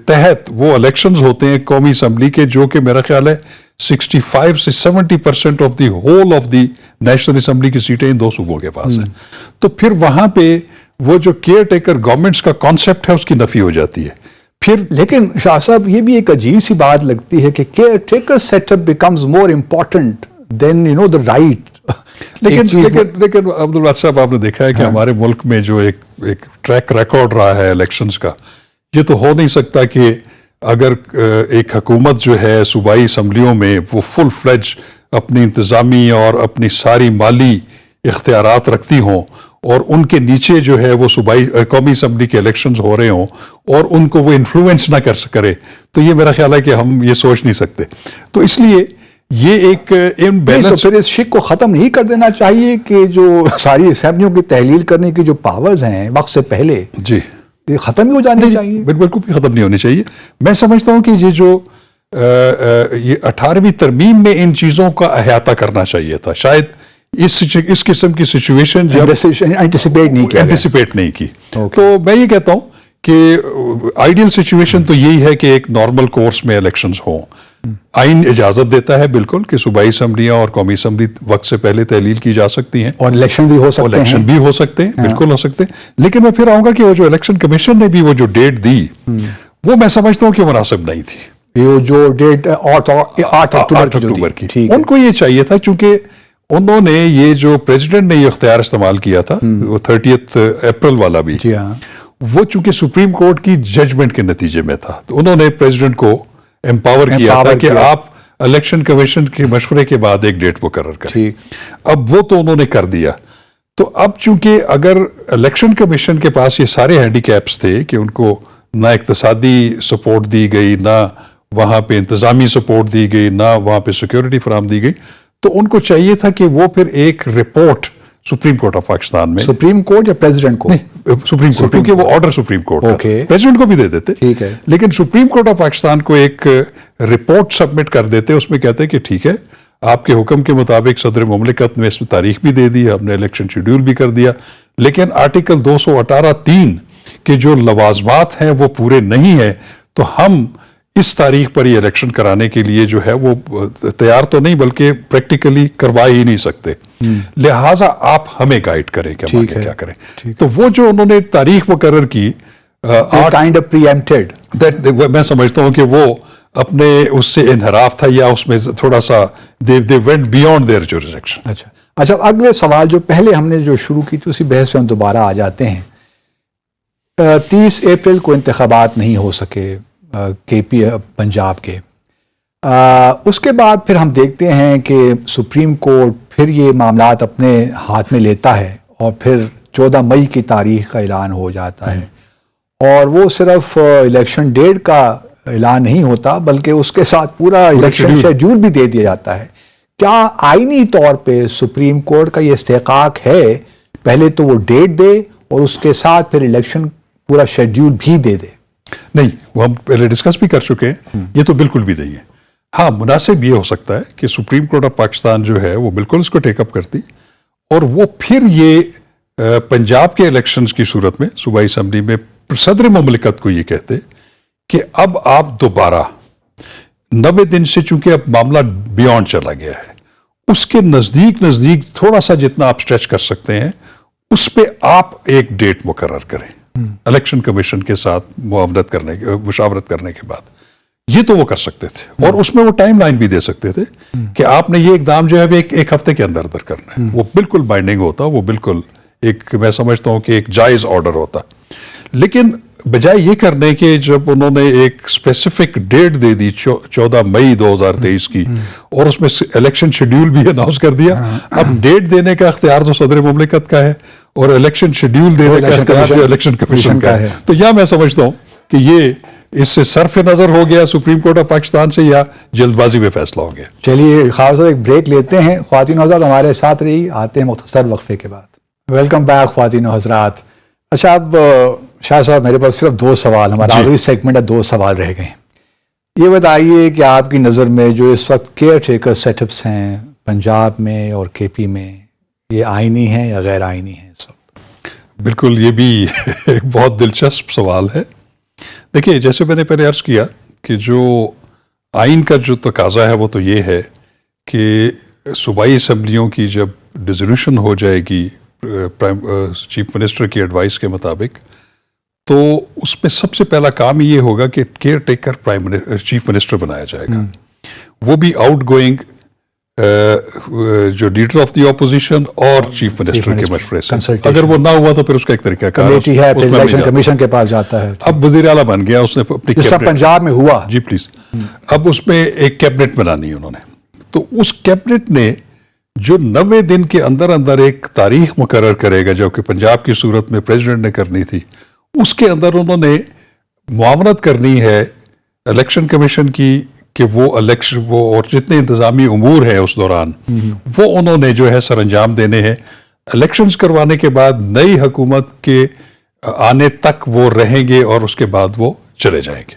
تحت وہ الیکشنز ہوتے ہیں قومی اسمبلی کے، جو کہ میرا خیال ہے 65 سے 70% of the whole of the national assembly کی سیٹیں ان 2 صوبوں کے پاس ہیں. تو پھر وہاں پہ وہ جو کیئر ٹیکر گورنمنٹس کا کانسیپٹ ہے اس کی نفی ہو جاتی ہے. پھر لیکن شاہ صاحب یہ بھی ایک عجیب سی بات لگتی ہے کہ caretaker setup becomes more important than the right. لیکن عبدالباسط صاحب، آپ نے دیکھا ہے کہ ہمارے ملک میں جو ایک ٹریک ریکارڈ رہا ہے الیکشنز کا، یہ تو ہو نہیں سکتا کہ اگر ایک حکومت جو ہے صوبائی اسمبلیوں میں وہ فل فلیج اپنی انتظامی اور اپنی ساری مالی اختیارات رکھتی ہوں، اور ان کے نیچے جو ہے وہ صوبائی قومی اسمبلی کے الیکشنز ہو رہے ہوں اور ان کو وہ انفلوئنس نہ کرے، تو یہ میرا خیال ہے کہ ہم یہ سوچ نہیں سکتے. تو اس لیے یہ ایک تو پھر اس شک کو ختم نہیں کر دینا چاہیے کہ جو ساری اسمبلیوں کی تحلیل کرنے کی جو پاورز ہیں وقت سے پہلے، جی، یہ ختم ہی ہو جانے چاہیے. بالکل بھی ختم نہیں ہونی چاہیے. میں سمجھتا ہوں کہ یہ جو یہ 18ویں ترمیم میں ان چیزوں کا احاطہ کرنا چاہیے تھا. شاید اس قسم کی سچویشن جب انٹیسپیٹ نہیں کی. تو میں یہ کہتا ہوں کہ آئیڈیل سچویشن تو یہی ہے کہ ایک نارمل کورس میں الیکشنز ہوں. آئین اجازت دیتا ہے بالکل کہ صوبائی اسمبلیاں اور قومی اسمبلی وقت سے پہلے تحلیل کی جا سکتی ہیں، اور الیکشن بھی ہو سکتے ہیں. بالکل ہو سکتے ہیں. لیکن میں پھر آؤں گا کہ وہ جو الیکشن کمیشن نے بھی وہ جو ڈیٹ دی، وہ میں سمجھتا ہوں کہ مناسب نہیں تھی. یہ جو ڈیٹ 8 اکتوبر کی، ان کو یہ چاہیے تھا، چونکہ انہوں نے یہ جو پریزیڈنٹ نے یہ اختیار استعمال کیا تھا وہ 30 اپریل والا بھی، جی ہاں، وہ چونکہ سپریم کورٹ کی ججمنٹ کے نتیجے میں تھا، تو انہوں نے پریزیڈنٹ کو امپاور کیا تھا کہ آپ الیکشن کمیشن کے مشورے کے بعد ایک ڈیٹ مقرر کریں. اب وہ تو انہوں نے کر دیا. تو اب چونکہ اگر الیکشن کمیشن کے پاس یہ سارے ہینڈی کیپس تھے کہ ان کو نہ اقتصادی سپورٹ دی گئی، نہ وہاں پہ انتظامی سپورٹ دی گئی، نہ وہاں پہ سیکیورٹی فراہم دی گئی، تو ان کو چاہیے تھا کہ وہ پھر ایک report supreme court of Pakistan میں، سپریم کورٹ یا پریزیڈنٹ کو؟ سپریم کورٹ، کیونکہ وہ آرڈر سپریم کورٹ کا، پریزیڈنٹ کو بھی دے دیتے، ٹھیک ہے، لیکن سپریم کورٹ آف پاکستان کو ایک رپورٹ سبمٹ کر دیتے. اس میں کہتے کہ ٹھیک ہے، آپ کے حکم کے مطابق صدر مملکت نے اس میں تاریخ بھی دے دی، ہم نے الیکشن شیڈیول بھی کر دیا، لیکن آرٹیکل 218(3) کے جو لوازمات ہیں وہ پورے نہیں ہیں، تو ہم اس تاریخ پر یہ الیکشن کرانے کے لیے جو ہے وہ تیار تو نہیں، بلکہ پریکٹیکلی کروا ہی نہیں سکتے. لہٰذا آپ ہمیں گائیڈ کریں کہ ہم کیا کریں. تو وہ جو انہوں نے تاریخ مقرر کی، میں سمجھتا ہوں کہ وہ اپنے اس سے انحراف تھا، یا اس میں تھوڑا سا they went beyond their jurisdiction. اچھا، اگلے سوال جو پہلے ہم نے جو شروع کی تھی اسی بحث میں ہم دوبارہ آ جاتے ہیں. 30 اپریل کو انتخابات نہیں ہو سکے پنجاب کے. اس کے بعد پھر ہم دیکھتے ہیں کہ سپریم کورٹ پھر یہ معاملات اپنے ہاتھ میں لیتا ہے، اور پھر 14 مئی کی تاریخ کا اعلان ہو جاتا ہے، اور وہ صرف الیکشن ڈیٹ کا اعلان نہیں ہوتا بلکہ اس کے ساتھ پورا الیکشن شیڈیول بھی دے دیا جاتا ہے. کیا آئینی طور پہ سپریم کورٹ کا یہ استحقاق ہے پہلے تو وہ ڈیٹ دے اور اس کے ساتھ پھر الیکشن پورا شیڈیول بھی دے دے؟ نہیں، وہ ہم پہلے ڈسکس بھی کر چکے ہیں، یہ تو بالکل بھی نہیں ہے. ہاں، مناسب یہ ہو سکتا ہے کہ سپریم کورٹ آف پاکستان جو ہے وہ بالکل اس کو ٹیک اپ کرتی، اور وہ پھر یہ پنجاب کے الیکشنز کی صورت میں صوبائی اسمبلی میں صدر مملکت کو یہ کہتے کہ اب آپ دوبارہ 90 دن سے، چونکہ اب معاملہ بیونڈ چلا گیا ہے، اس کے نزدیک تھوڑا سا جتنا آپ سٹریچ کر سکتے ہیں اس پہ آپ ایک ڈیٹ مقرر کریں الیکشن کمیشن کے ساتھ مشاورت کرنے کے بعد. یہ تو وہ کر سکتے تھے، اور اس میں وہ ٹائم لائن بھی دے سکتے تھے کہ آپ نے یہ اقدام جو ہے ایک ہفتے کے اندر کرنا ہے. وہ بالکل بائنڈنگ ہوتا، وہ بالکل ایک، میں سمجھتا ہوں کہ ایک جائز آرڈر ہوتا. لیکن بجائے یہ کرنے کے جب انہوں نے ایک اسپیسیفک ڈیٹ دے دی 14 مئی 2023 کی، اور اس میں الیکشن شیڈیول بھی اناؤنس کر دیا، اب ڈیٹ دینے کا اختیار تو صدر مملکت کا ہے اور الیکشن شیڈیول دینے کا اختیار جو الیکشن کمیشن کا ہے. تو میں سمجھتا ہوں کہ یہ اس سے صرف نظر ہو گیا سپریم کورٹ آف پاکستان سے یا جلد بازی میں فیصلہ ہو گیا. چلیے خاص ایک بریک لیتے ہیں. خواتین و حضرات ہمارے ساتھ رہی, آتے ہیں مختصر وقفے کے بعد. ویلکم بیک خواتین و حضرات. اچھا اب شاہ صاحب میرے پاس صرف 2 سوال, ہمارا آخری سیگمنٹ ہے, 2 سوال رہ گئے. یہ بتائیے کہ آپ کی نظر میں جو اس وقت کیئر ٹیکر سیٹ اپس ہیں پنجاب میں اور کے پی میں, یہ آئینی ہیں یا غیر آئینی ہیں اس وقت؟ بالکل, یہ بھی ایک بہت دلچسپ سوال ہے. دیکھیے جیسے میں نے پہلے عرض کیا کہ جو آئین کا جو تقاضا ہے وہ تو یہ ہے کہ صوبائی اسمبلیوں کی جب ڈیزولوشن ہو جائے گی چیف منسٹر کی ایڈوائس کے مطابق, تو اس میں سب سے پہلا کام یہ ہوگا کہ کیئر ٹیکر چیف منسٹر بنایا جائے گا. وہ بھی آؤٹ گوئنگ جو لیڈر آف دی اپوزیشن اور چیف منسٹر کے مشورے سے. اگر وہ نہ ہوا تو پھر اس کا ایک طریقہ کار کمیٹی ہے, پھر الیکشن کمیشن کے پاس جاتا ہے. اب وزیر اعلیٰ بن گیا, اس نے اپنی جس طرح پنجاب میں ہوا. جی پلیز. اب اس میں ایک کیبنٹ بنانی ہے انہوں نے, تو اس کیبنٹ نے جو 90 دن کے اندر اندر ایک تاریخ مقرر کرے گا, جو کہ پنجاب کی صورت میں پریزیڈنٹ نے کرنی تھی, اس کے اندر انہوں نے معاونت کرنی ہے الیکشن کمیشن کی کہ وہ الیکشن وہ اور جتنے انتظامی امور ہیں اس دوران وہ انہوں نے جو ہے سر انجام دینے ہیں. الیکشنز کروانے کے بعد نئی حکومت کے آنے تک وہ رہیں گے اور اس کے بعد وہ چلے جائیں گے.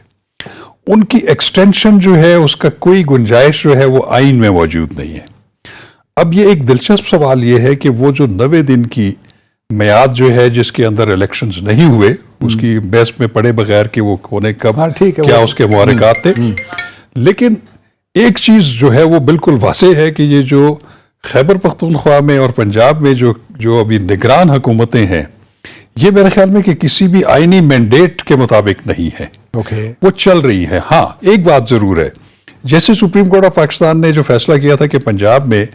ان کی ایکسٹینشن جو ہے اس کا کوئی گنجائش جو ہے وہ آئین میں موجود نہیں ہے. اب یہ ایک دلچسپ سوال یہ ہے کہ وہ جو 90 دن کی میعاد جو ہے جس کے اندر الیکشنز نہیں ہوئے, اس کی بحث میں پڑے بغیر کہ وہ ہونے کب کیا اس کے محرکات تھے, لیکن ایک چیز جو ہے وہ بالکل واضح ہے کہ یہ جو خیبر پختونخوا میں اور پنجاب میں جو ابھی نگران حکومتیں ہیں, یہ میرے خیال میں کہ کسی بھی آئینی مینڈیٹ کے مطابق نہیں ہے. وہ چل رہی ہیں. ہاں ایک بات ضرور ہے, جیسے سپریم کورٹ آف پاکستان نے جو فیصلہ کیا تھا کہ پنجاب میں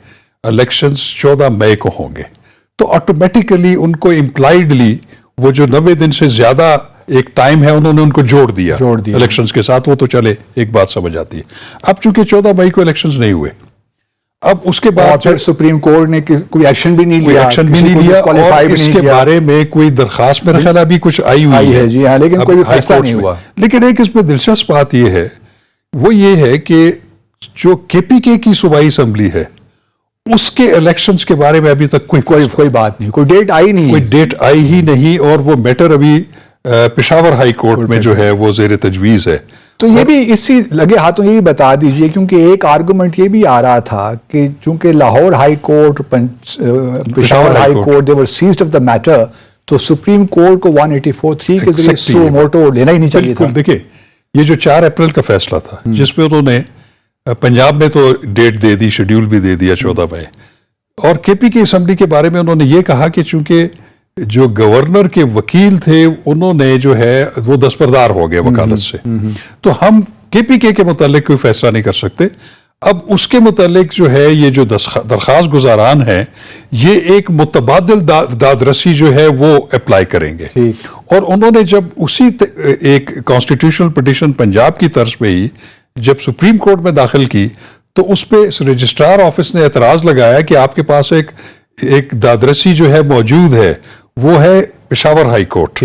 الیکشنز 14 مئی کو ہوں گے, تو آٹومیٹیکلی ان کو امپلائیڈلی وہ جو 90 دن سے زیادہ ایک ٹائم ہے انہوں نے ان کو جوڑ دیا الیکشنز کے ساتھ. وہ تو چلے ایک بات سمجھ آتی ہے. اب چونکہ 14 مئی کو الیکشنز نہیں ہوئے, اب اس کے بعد پھر سپریم کورٹ نے کوئی ایکشن بھی نہیں لیا, اور اس کے بارے میں کوئی درخواست میرا خیال ابھی کچھ آئی ہوئی ہے جی ہاں, لیکن کوئی فیصلہ نہیں ہوا. لیکن ایک اس میں دلچسپ بات یہ ہے, وہ یہ ہے کہ جو کے پی کے کی صوبائی اسمبلی ہے اس کے الیکشنز کے بارے میں ابھی تک کوئی بات نہیں, کوئی ڈیٹ آئی نہیں, کوئی ڈیٹ آئی ہی نہیں, اور وہ میٹر ابھی پشاور ہائی کورٹ میں جو ہے وہ زیر تجویز ہے. تو یہ بھی اسی لگے ہاتھوں یہ بھی بتا دیجئے, کیونکہ ایک آرگومنٹ یہ بھی آ رہا تھا کہ چونکہ Lahore high court Peshawar high court they were seized of the matter, تو سپریم کورٹ کو 184(3) کے ذریعے سو موٹو لینا ہی نہیں چاہیے تھا. دیکھیں یہ جو 4 اپریل کا فیصلہ تھا جس میں انہوں نے پنجاب میں تو ڈیٹ دے دی, شیڈیول بھی دے دیا 14 مئی, اور کے پی کے اسمبلی کے بارے میں انہوں نے یہ کہا کہ چونکہ جو گورنر کے وکیل تھے انہوں نے جو ہے وہ دستبردار ہو گئے وکالت سے, تو ہم کے پی کے متعلق کوئی فیصلہ نہیں کر سکتے. اب اس کے متعلق جو ہے یہ جو درخواست گزاران ہیں یہ ایک متبادل داد رسی جو ہے وہ اپلائی کریں گے, اور انہوں نے جب اسی ایک کانسٹیٹیوشنل پٹیشن پنجاب کی طرز پہ ہی جب سپریم کورٹ میں داخل کی, تو اس پہ رجسٹرار آفس نے اعتراض لگایا کہ آپ کے پاس ایک دادرسی جو ہے موجود ہے, وہ ہے پشاور ہائی کورٹ.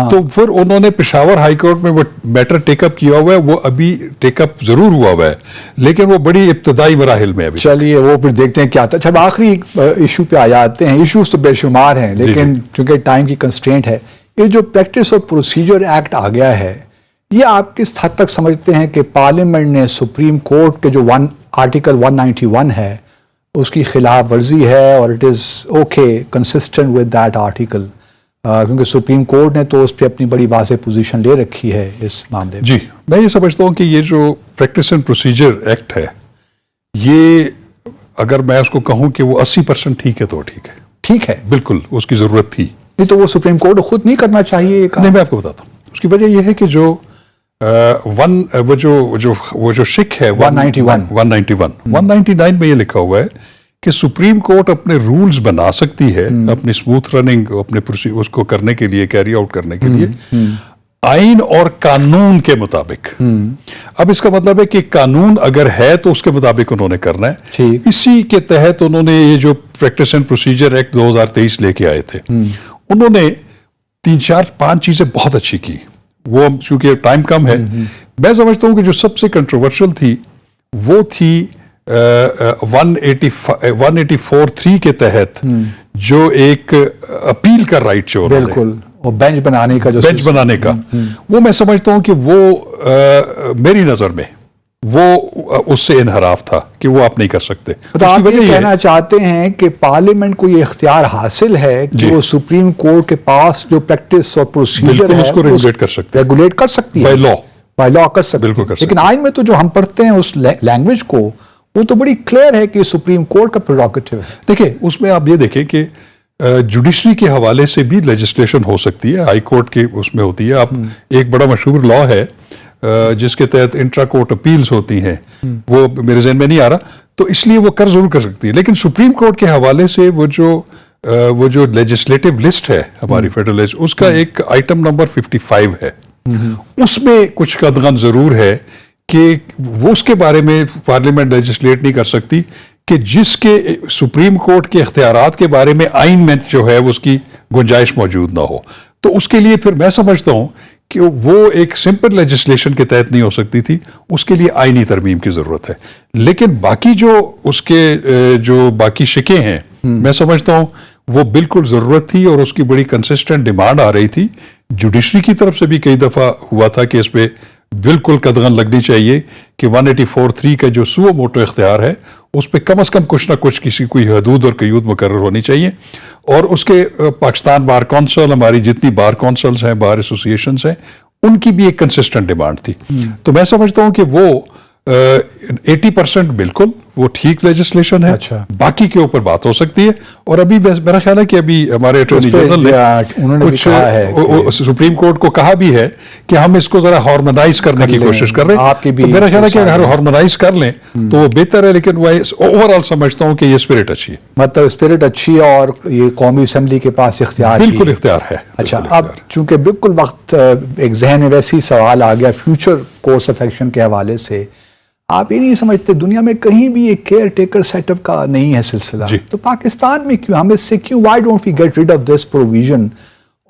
تو پھر انہوں نے پشاور ہائی کورٹ میں وہ میٹر ٹیک اپ کیا ہوا ہے, وہ ابھی ٹیک اپ ضرور ہوا ہوا ہے لیکن وہ بڑی ابتدائی مراحل میں ابھی. چلیے وہ پھر دیکھتے ہیں کیا تھا. اچھا آخری ایشو پہ آ جاتے ہیں. ایشوز تو بے شمار ہیں لیکن چونکہ ٹائم کی کنسٹرینٹ ہے, یہ جو پریکٹس اور پروسیجر ایکٹ آ گیا ہے, یہ آپ کس حد تک سمجھتے ہیں کہ پارلیمنٹ نے سپریم کورٹ کے جو آرٹیکل 191 ہے اس کی خلاف ورزی ہے, اور it is okay consistent with that article, کیونکہ سپریم کورٹ نے تو اس پہ اپنی بڑی واضح پوزیشن لے رکھی ہے اس معاملے میں. جی میں یہ سمجھتا ہوں کہ یہ جو پریکٹس اینڈ پروسیجر ایکٹ ہے, یہ اگر میں اس کو کہوں کہ وہ 80% ٹھیک ہے تو ٹھیک ہے, بالکل اس کی ضرورت تھی. نہیں تو وہ سپریم کورٹ خود نہیں کرنا چاہیے. نہیں میں آپ کو بتاتا ہوں, اس کی وجہ یہ ہے کہ جو وہ جو شک ہے 199 میں یہ لکھا ہوا ہے کہ سپریم کورٹ اپنے رولز بنا سکتی ہے اپنی اسموتھ رننگ اپنے اس کو کرنے کے لیے, کیری آؤٹ کرنے کے لیے آئین اور قانون کے مطابق. اب اس کا مطلب ہے کہ قانون اگر ہے تو اس کے مطابق انہوں نے کرنا ہے. اسی کے تحت انہوں نے یہ جو پریکٹس اینڈ پروسیجر ایکٹ 2023 لے کے آئے تھے, انہوں نے 3-4-5 چیزیں بہت اچھی کی. وہ چونکہ ٹائم کم ہے، میں سمجھتا ہوں کہ جو سب سے کنٹروورشل تھی وہ تھی 184(3) کے تحت جو ایک اپیل کا رائٹ جو بالکل، اور بینچ بنانے کا جو بینچ بنانے کا، وہ میں سمجھتا ہوں کہ وہ میری نظر میں وہ اس سے انحراف تھا کہ وہ آپ نہیں کر سکتے. تو آپ یہ کہنا چاہتے ہیں کہ پارلیمنٹ کو یہ اختیار حاصل ہے کہ وہ سپریم کورٹ کے پاس جو پریکٹس اور پروسیجر ہے اس کو ریگولیٹ کر سکتے، ریگولیٹ کر سکتی ہے بائی لا کر سکتی ہے. لیکن آئین میں تو جو ہم پڑھتے ہیں اس لینگویج کو، وہ تو بڑی کلیئر ہے کہ سپریم کورٹ کا پریروگیٹو ہے. دیکھیں اس میں آپ یہ دیکھیں کہ جوڈیشری کے حوالے سے بھی لیجسلیشن ہو سکتی ہے، ہائی کورٹ کے اس میں ہوتی ہے. آپ ایک بڑا مشہور لا ہے جس کے تحت انٹرا کورٹ اپیلز ہوتی ہیں، وہ میرے ذہن میں نہیں آ رہا، تو اس لیے وہ کر ضرور کر سکتی ہے. لیکن سپریم کورٹ کے حوالے سے وہ جو لیجسلیٹو لسٹ ہے ہماری فیڈرل، اس کا ایک آئٹم نمبر 55 ہے. اس میں کچھ قدغن ضرور ہے کہ وہ اس کے بارے میں پارلیمنٹ لیجسلیٹ نہیں کر سکتی کہ جس کے سپریم کورٹ کے اختیارات کے بارے میں آئین میں جو ہے اس کی گنجائش موجود نہ ہو. تو اس کے لیے پھر میں سمجھتا ہوں کہ وہ ایک سمپل لیجسلیشن کے تحت نہیں ہو سکتی تھی، اس کے لیے آئینی ترمیم کی ضرورت ہے. لیکن باقی جو اس کے جو باقی شکیں ہیں، میں سمجھتا ہوں وہ بالکل ضرورت تھی اور اس کی بڑی کنسسٹنٹ ڈیمانڈ آ رہی تھی. جوڈیشری کی طرف سے بھی کئی دفعہ ہوا تھا کہ اس پہ بالکل قدغن لگنی چاہیے کہ 184(3) کا جو سو موٹو اختیار ہے اس پہ کم از کم کچھ نہ کچھ کسی کوئی حدود اور قیود مقرر ہونی چاہیے. اور اس کے پاکستان بار کونسل، ہماری جتنی بار کونسلز ہیں، بار ایسوسیشنز ہیں، ان کی بھی ایک کنسسٹنٹ ڈیمانڈ تھی. تو میں سمجھتا ہوں کہ وہ 80% بالکل وہ ٹھیک لیجسلیشن ہے. باقی کے اوپر بات ہو سکتی ہے. اور ابھی میرا خیال ہے کہ ابھی ہمارے اٹارنی جنرل نے کچھ سپریم کورٹ کو کہا بھی ہے کہ ہم اس کو ذرا ہارمونائز کرنے کی کوشش کر رہے ہیں. تو میرا خیال ہے کہ اگر ہارمونائز کر لیں تو وہ بہتر ہے. لیکن وہ اوور آل سمجھتا ہوں کہ یہ اسپرٹ اچھی ہے، مطلب اسپرٹ اچھی ہے اور یہ قومی اسمبلی کے پاس اختیار بالکل اختیار ہے. اچھا، اب چونکہ بالکل وقت ایک ذہن میں ویسے ہی سوال آ گیا فیوچر کورس آف ایکشن کے حوالے سے، آپ یہ نہیں سمجھتے دنیا میں کہیں بھی ایک کیئر ٹیکر سیٹ اپ کا نہیں ہے سلسلہ؟ تو پاکستان میں کیوں ہم اس سے why don't we get rid of this provision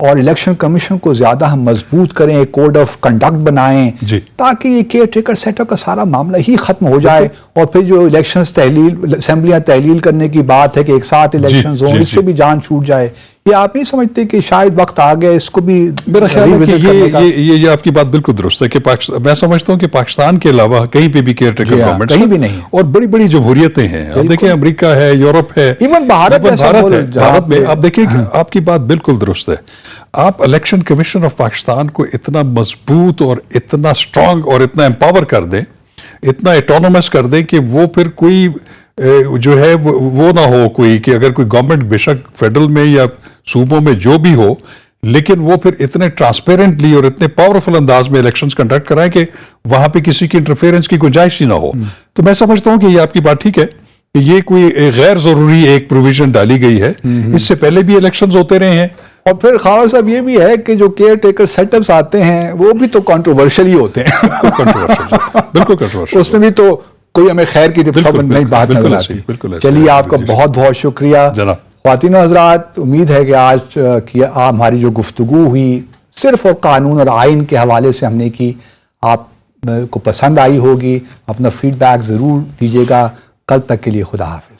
اور الیکشن کمیشن کو زیادہ ہم مضبوط کریں، ایک کوڈ آف کنڈکٹ بنائیں تاکہ یہ کیئر ٹیکر سیٹ اپ کا سارا معاملہ ہی ختم ہو جائے. اور پھر جو الیکشنز تحلیل، اسمبلیاں تحلیل کرنے کی بات ہے کہ ایک ساتھ الیکشنز ہوں، اس سے بھی جان چھوٹ جائے. یہ آپ نہیں سمجھتے کہ شاید وقت آ گیا اس کو بھی؟ میرا خیال ہے کہ یہ آپ کی بات بالکل درست ہے کہ میں سمجھتا ہوں کہ پاکستان کے علاوہ کہیں پہ بھی کیئر ٹیکر گورنمنٹ کہیں بھی نہیں، اور بڑی بڑی جمہوریتیں ہیں. آپ دیکھیں امریکہ ہے، یورپ ہے، ایون بھارت ہے. بھارت میں آپ دیکھیں کہ آپ کی بات بالکل درست ہے. آپ الیکشن کمیشن آف پاکستان کو اتنا مضبوط اور اتنا اسٹرانگ اور اتنا امپاور کر دیں، اتنا اٹونومس کر دیں کہ وہ پھر کوئی جو ہے وہ نہ ہو کوئی کہ اگر کوئی گورنمنٹ بے شک فیڈرل میں یا صوبوں میں جو بھی ہو، لیکن وہ پھر اتنے ٹرانسپیرنٹلی اور اتنے پاورفل انداز میں الیکشنز کنڈکٹ کرائیں کہ وہاں پہ کسی کی انٹرفیئرنس کی گنجائش ہی نہ ہو. تو میں سمجھتا ہوں کہ یہ آپ کی بات ٹھیک ہے کہ یہ کوئی غیر ضروری ایک پروویژن ڈالی گئی ہے. اس سے پہلے بھی الیکشنز ہوتے رہے ہیں. اور پھر خاور صاحب یہ بھی ہے کہ جو کیئر ٹیکر سیٹ اپس آتے ہیں وہ بھی تو کنٹروورشل ہی ہوتے ہیں. بالکل کنٹروورشل. اس میں بھی تو کوئی ہمیں خیر کی نہیں بات نظر آتی. چلیے، آپ کا بہت بہت شکریہ. خواتین و حضرات، امید ہے کہ آج کی ہماری جو گفتگو ہوئی صرف اور قانون اور آئین کے حوالے سے ہم نے کی، آپ کو پسند آئی ہوگی. اپنا فیڈ بیک ضرور دیجیے گا. کل تک کے لیے خدا حافظ.